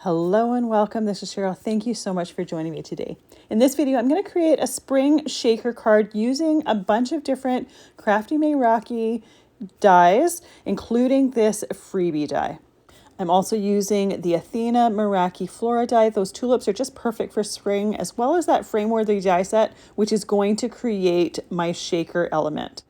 Hello and welcome. This is Cheryl. Thank you so much for joining me today. In this video, I'm going to create a spring shaker card using a bunch of different Crafty Meraki dies, including this freebie die. I'm also using the Athena Meraki Flora die. Those tulips are just perfect for spring, as well as that frame-worthy die set, which is going to create my shaker element.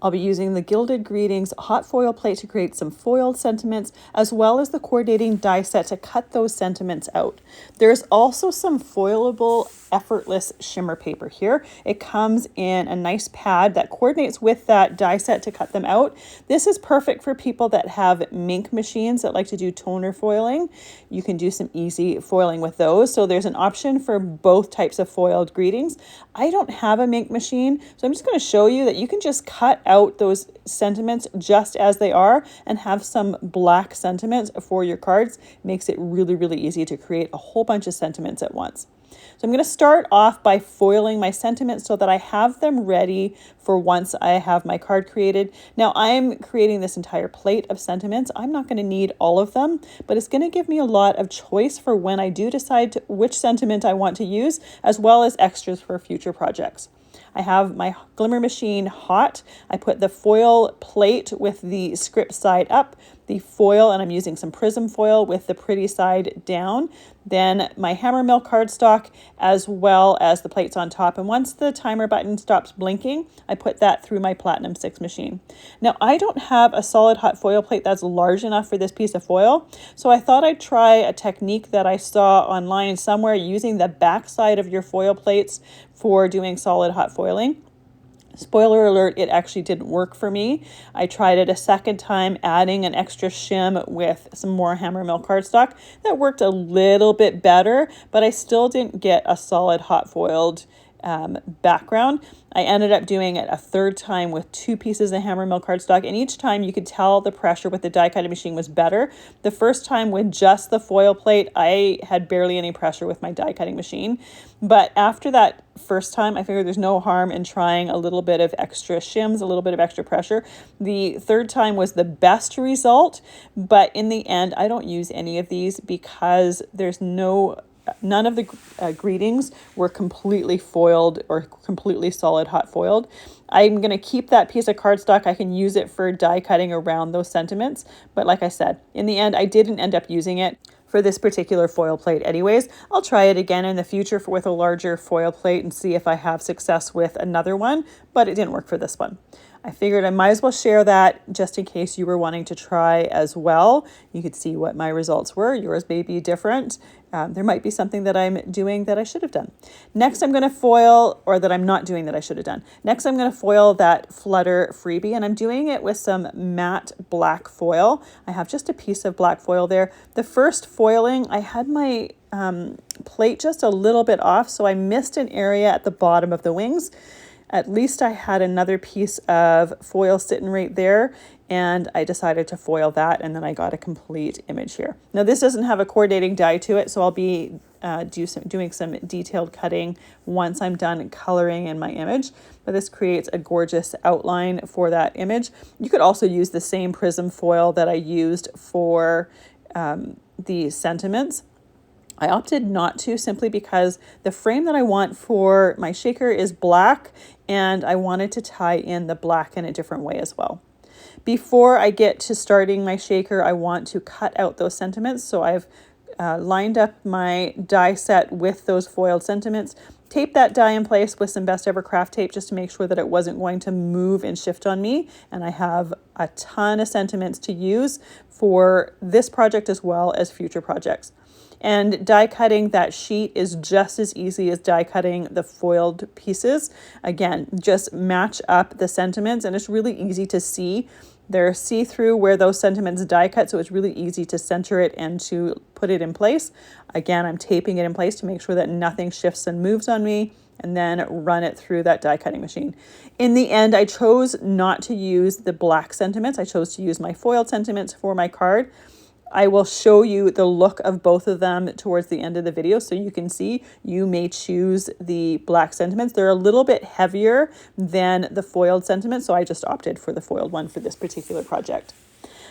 I'll be using the Gilded Greetings hot foil plate to create some foiled sentiments, as well as the coordinating die set to cut those sentiments out. There's also some foilable effortless shimmer paper here. It comes in a nice pad that coordinates with that die set to cut them out. This is perfect for people that have mink machines that like to do toner foiling. You can do some easy foiling with those. So there's an option for both types of foiled greetings. I don't have a mink machine, so I'm just going to show you that you can just cut out those sentiments just as they are and have some black sentiments for your cards. Makes it really, really easy to create a whole bunch of sentiments at once. So I'm going to start off by foiling my sentiments so that I have them ready for once I have my card created. Now I'm creating this entire plate of sentiments. I'm not going to need all of them, but it's going to give me a lot of choice for when I do decide which sentiment I want to use, as well as extras for future projects. I have my glimmer machine hot. I put the foil plate with the script side up, the foil, and I'm using some prism foil with the pretty side down. Then my Hammermill cardstock, as well as the plates on top. And once the timer button stops blinking, I put that through my Platinum 6 machine. Now, I don't have a solid hot foil plate that's large enough for this piece of foil, so I thought I'd try a technique that I saw online somewhere, using the back side of your foil plates for doing solid hot foiling. Spoiler alert, it actually didn't work for me. I tried it a second time, adding an extra shim with some more Hammermill cardstock. That worked a little bit better, but I still didn't get a solid hot foiled background. I ended up doing it a third time with 2 pieces of Hammermill cardstock, and each time you could tell the pressure with the die cutting machine was better. The first time with just the foil plate, I had barely any pressure with my die cutting machine. But after that first time, I figured there's no harm in trying a little bit of extra shims, a little bit of extra pressure. The third time was the best result, but in the end, I don't use any of these because none of the greetings were completely foiled or completely solid hot foiled. I'm going to keep that piece of cardstock. I can use it for die cutting around those sentiments. But like I said, in the end, I didn't end up using it for this particular foil plate anyways. I'll try it again in the future with a larger foil plate and see if I have success with another one, but it didn't work for this one. I figured I might as well share that just in case you were wanting to try as well. You could see what my results were. Yours may be different. There might be something that I'm doing that I should have done. Next, I'm going to foil, or that I'm not doing that I should have done. Next, I'm going to foil that Flutter freebie, and I'm doing it with some matte black foil. I have just a piece of black foil there. The first foiling, I had my plate just a little bit off, so I missed an area at the bottom of the wings. At least I had another piece of foil sitting right there, and I decided to foil that, and then I got a complete image here. Now this doesn't have a coordinating die to it, so I'll be doing some detailed cutting once I'm done coloring in my image, but this creates a gorgeous outline for that image. You could also use the same prism foil that I used for the sentiments. I opted not to, simply because the frame that I want for my shaker is black, and I wanted to tie in the black in a different way as well. Before I get to starting my shaker, I want to cut out those sentiments. So I've lined up my die set with those foiled sentiments, tape that die in place with some Best Ever Craft tape just to make sure that it wasn't going to move and shift on me. And I have a ton of sentiments to use for this project as well as future projects. And die cutting that sheet is just as easy as die cutting the foiled pieces. Again, just match up the sentiments, and it's really easy to see. They're see-through where those sentiments die cut, so it's really easy to center it and to put it in place. Again, I'm taping it in place to make sure that nothing shifts and moves on me, and then run it through that die cutting machine. In the end, I chose not to use the black sentiments. I chose to use my foiled sentiments for my card. I will show you the look of both of them towards the end of the video so you can see. You may choose the black sentiments. They're a little bit heavier than the foiled sentiments, so I just opted for the foiled one for this particular project.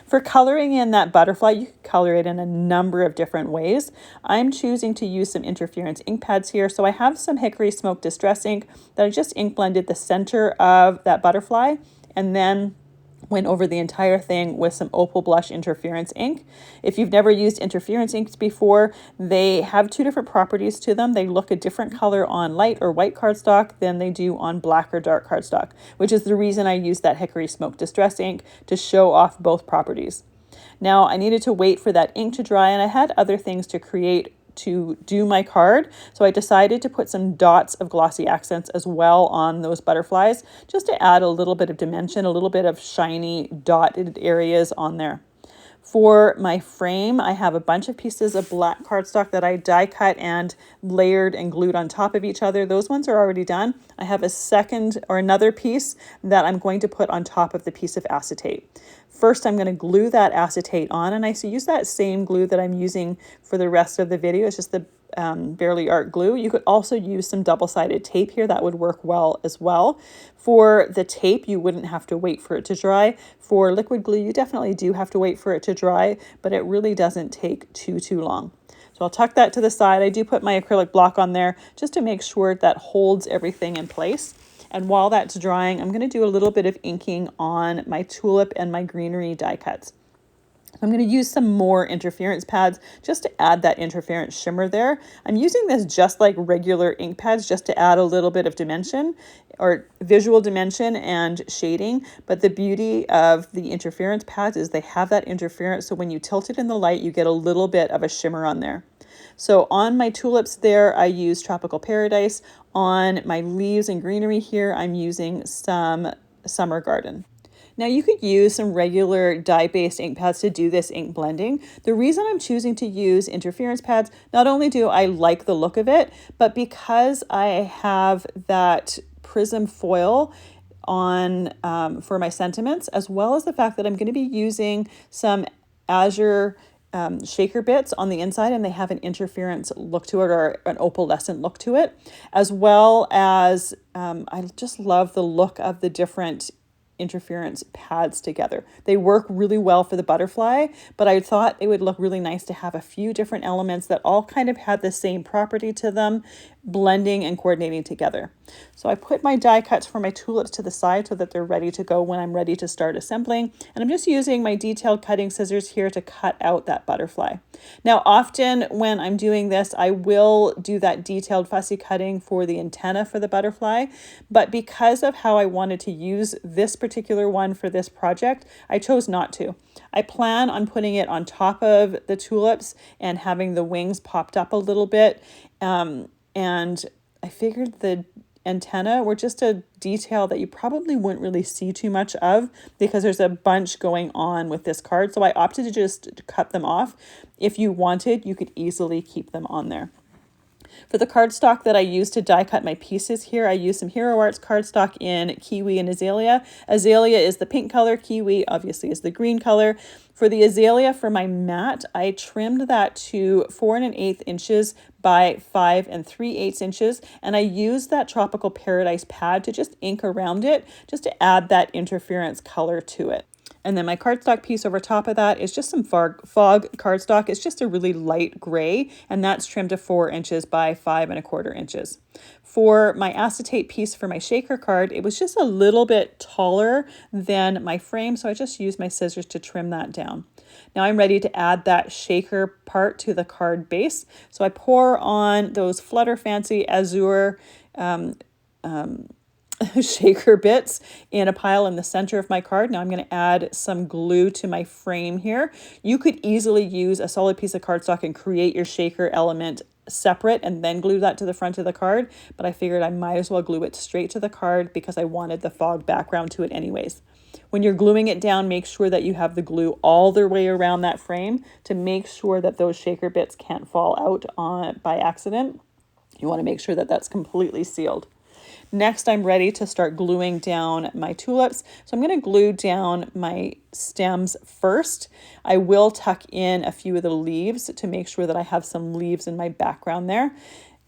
For coloring in that butterfly, you can color it in a number of different ways. I'm choosing to use some interference ink pads here. So I have some Hickory Smoke Distress ink that I just ink blended the center of that butterfly, and then went over the entire thing with some Opal Blush interference ink. If you've never used interference inks before, they have two different properties to them. They look a different color on light or white cardstock than they do on black or dark cardstock, which is the reason I use that Hickory Smoke Distress ink, to show off both properties. Now I needed to wait for that ink to dry, and I had other things to create to do my card. So I decided to put some dots of glossy accents as well on those butterflies, just to add a little bit of dimension, a little bit of shiny dotted areas on there. For my frame, I have a bunch of pieces of black cardstock that I die cut and layered and glued on top of each other. Those ones are already done. I have a second or another piece that I'm going to put on top of the piece of acetate. First, I'm going to glue that acetate on, and I use that same glue that I'm using for the rest of the video. It's just the Barely Art glue. You could also use some double-sided tape here. That would work well as well. For the tape, you wouldn't have to wait for it to dry. For liquid glue, you definitely do have to wait for it to dry, but it really doesn't take too long. So I'll tuck that to the side. I do put my acrylic block on there just to make sure that holds everything in place. And while that's drying, I'm going to do a little bit of inking on my tulip and my greenery die cuts. I'm going to use some more interference pads just to add that interference shimmer there. I'm using this just like regular ink pads, just to add a little bit of dimension or visual dimension and shading. But the beauty of the interference pads is they have that interference, so when you tilt it in the light, you get a little bit of a shimmer on there. So on my tulips there, I use Tropical Paradise. On my leaves and greenery here, I'm using some Summer Garden. Now you could use some regular dye-based ink pads to do this ink blending. The reason I'm choosing to use interference pads, not only do I like the look of it, but because I have that prism foil on for my sentiments, as well as the fact that I'm going to be using some Azure shaker bits on the inside, and they have an interference look to it, or an opalescent look to it, as well as I just love the look of the different interference pads together. They work really well for the butterfly, but I thought it would look really nice to have a few different elements that all kind of had the same property to them, blending and coordinating together. So I put my die cuts for my tulips to the side so that they're ready to go when I'm ready to start assembling. And I'm just using my detailed cutting scissors here to cut out that butterfly. Now, often when I'm doing this, I will do that detailed fussy cutting for the antenna for the butterfly. But because of how I wanted to use this particular one for this project, I chose not to. I plan on putting it on top of the tulips and having the wings popped up a little bit. And I figured the antenna were just a detail that you probably wouldn't really see too much of, because there's a bunch going on with this card. So I opted to just cut them off. If you wanted, you could easily keep them on there. For the cardstock that I used to die cut my pieces here, I used some Hero Arts cardstock in Kiwi and Azalea. Azalea is the pink color, Kiwi obviously is the green color. For the Azalea, for my mat, I trimmed that to 4 1/8 inches by 5 3/8 inches, and I used that Tropical Paradise pad to just ink around it, just to add that interference color to it. And then my cardstock piece over top of that is just some fog cardstock. It's just a really light gray, and that's trimmed to 4 inches by 5 1/4 inches. For my acetate piece for my shaker card, it was just a little bit taller than my frame, so I just used my scissors to trim that down. Now I'm ready to add that shaker part to the card base. So I pour on those Flutter Fancy Azure shaker bits in a pile in the center of my card. Now I'm going to add some glue to my frame here. You could easily use a solid piece of cardstock and create your shaker element separate and then glue that to the front of the card, but I figured I might as well glue it straight to the card because I wanted the fog background to it anyways. When you're gluing it down, make sure that you have the glue all the way around that frame to make sure that those shaker bits can't fall out by accident. You want to make sure that that's completely sealed. Next, I'm ready to start gluing down my tulips. So I'm going to glue down my stems first. I will tuck in a few of the leaves to make sure that I have some leaves in my background there.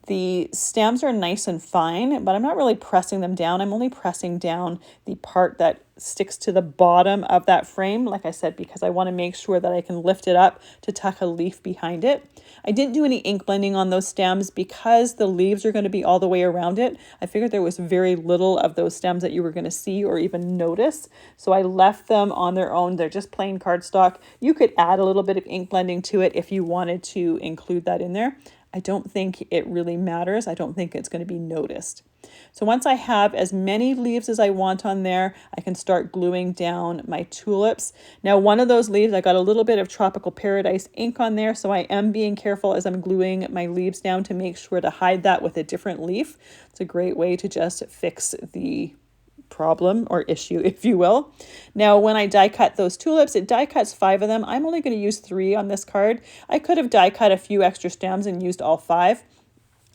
The stems are nice and fine, but I'm not really pressing them down. I'm only pressing down the part that sticks to the bottom of that frame, like I said, because I want to make sure that I can lift it up to tuck a leaf behind it. I didn't do any ink blending on those stems because the leaves are going to be all the way around it. I figured there was very little of those stems that you were going to see or even notice. So I left them on their own. They're just plain cardstock. You could add a little bit of ink blending to it if you wanted to include that in there. I don't think it really matters. I don't think it's going to be noticed. So once I have as many leaves as I want on there, I can start gluing down my tulips. Now, one of those leaves, I got a little bit of Tropical Paradise ink on there, so I am being careful as I'm gluing my leaves down to make sure to hide that with a different leaf. It's a great way to just fix the problem or issue, if you will. Now, when I die cut those tulips, it die cuts 5 of them. I'm only going to use 3 on this card. I could have die cut a few extra stems and used all 5.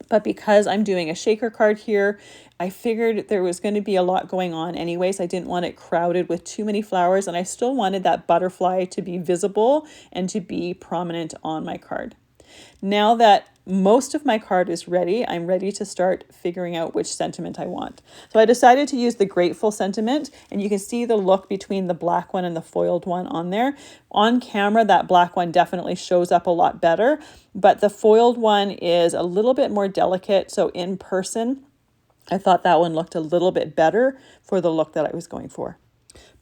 But because I'm doing a shaker card here, I figured there was going to be a lot going on anyways. I didn't want it crowded with too many flowers, and I still wanted that butterfly to be visible and to be prominent on my card. Now that most of my card is ready, I'm ready to start figuring out which sentiment I want. So I decided to use the grateful sentiment, and you can see the look between the black one and the foiled one on there. On camera, that black one definitely shows up a lot better, but the foiled one is a little bit more delicate. So in person, I thought that one looked a little bit better for the look that I was going for.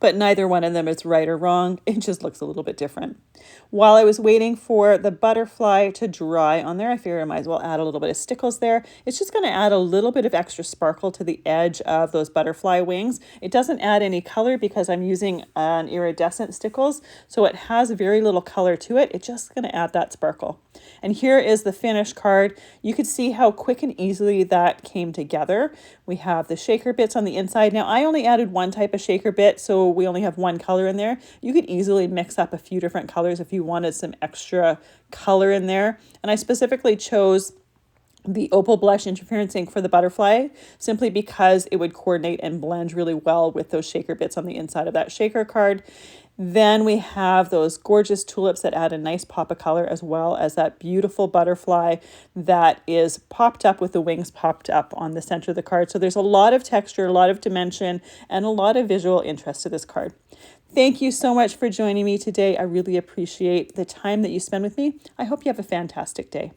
But neither one of them is right or wrong. It just looks a little bit different. While I was waiting for the butterfly to dry on there, I figured I might as well add a little bit of stickles there. It's just going to add a little bit of extra sparkle to the edge of those butterfly wings. It doesn't add any color because I'm using an iridescent stickles, so it has very little color to it. It's just going to add that sparkle. And here is the finished card. You could see how quick and easily that came together. We have the shaker bits on the inside. Now, I only added one type of shaker bit, so we only have one color in there. You could easily mix up a few different colors if you wanted some extra color in there. And I specifically chose the Opal Blush Interference ink for the butterfly simply because it would coordinate and blend really well with those shaker bits on the inside of that shaker card. Then we have those gorgeous tulips that add a nice pop of color, as well as that beautiful butterfly that is popped up with the wings popped up on the center of the card. So there's a lot of texture, a lot of dimension, and a lot of visual interest to this card. Thank you so much for joining me today. I really appreciate the time that you spend with me. I hope you have a fantastic day.